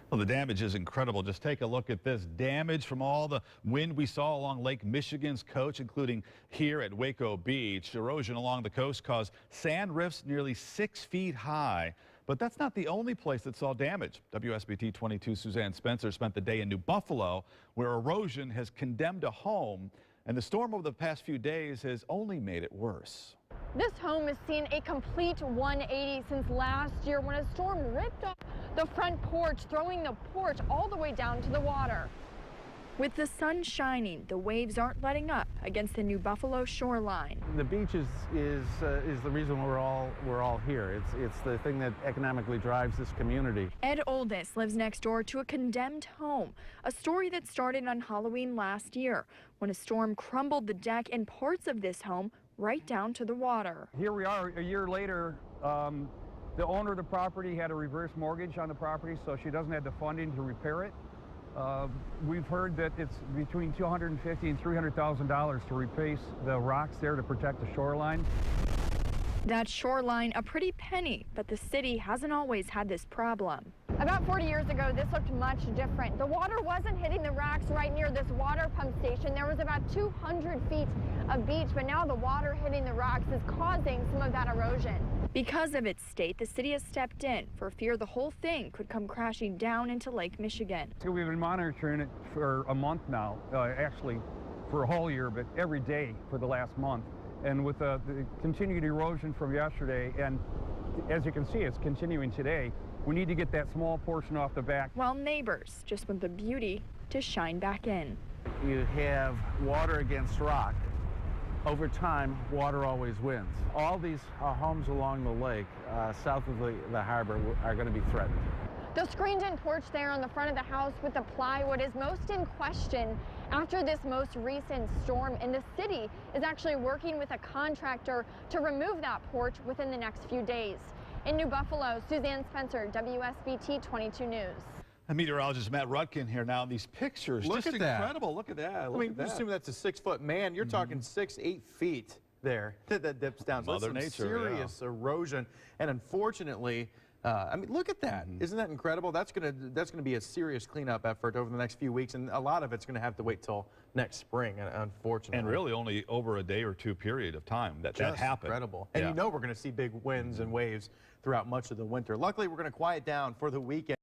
Well, the damage is incredible. Just take a look at this damage from all the wind we saw along Lake Michigan's coast, including here at Waco Beach. Erosion along the coast caused sand rifts nearly 6 feet high. But that's not the only place that saw damage. WSBT 22 Suzanne Spencer spent the day in New Buffalo, where erosion has condemned a home, and the storm over the past few days has only made it worse. This home has seen a complete 180 since last year when a storm ripped off the front porch, throwing the porch all the way down to the water. With the sun shining, the waves aren't letting up against the New Buffalo shoreline. The beach is the reason we're all here. It's the thing that economically drives this community. Ed Oldest lives next door to a condemned home, a story that started on Halloween last year when a storm crumbled the deck and parts of this home right down to the water. Here we are a year later. The owner of the property had a reverse mortgage on the property, so she doesn't have the funding to repair it. We've heard that it's between $250,000 and $300,000 to replace the rocks there to protect the shoreline. That shoreline, a pretty penny, but the city hasn't always had this problem. About 40 years ago, this looked much different. The water wasn't hitting the rocks right near this water pump station. There was about 200 feet of beach, but now the water hitting the rocks is causing some of that erosion. Because of its state, the city has stepped in for fear the whole thing could come crashing down into Lake Michigan. So we've been monitoring it for a month now, actually for a whole year, but every day for the last month. And with the continued erosion from yesterday, and as you can see, it's continuing today, we need to get that small portion off the back. While neighbors just want the beauty to shine back in. You have water against rock. Over time, water always wins. All these homes along the lake, south of the harbor, are going to be threatened. The screened-in porch there on the front of the house with the plywood is most in question after this most recent storm, and the city is actually working with a contractor to remove that porch within the next few days. In New Buffalo, Suzanne Spencer, WSBT 22 News. And meteorologist Matt Rutkin here now. These pictures, Look just at that. incredible. Look at that. I mean, assume that's a 6-foot man. You're talking 6-8 feet there that dips down. So Mother that's Nature, serious erosion, and unfortunately, I mean, look at that. Isn't that incredible? That's gonna be a serious cleanup effort over the next few weeks, and a lot of it's gonna have to wait till next spring, unfortunately. And really only over a day or two period of time that happened. Incredible. And you know we're gonna see big winds and waves throughout much of the winter. Luckily, we're gonna quiet down for the weekend.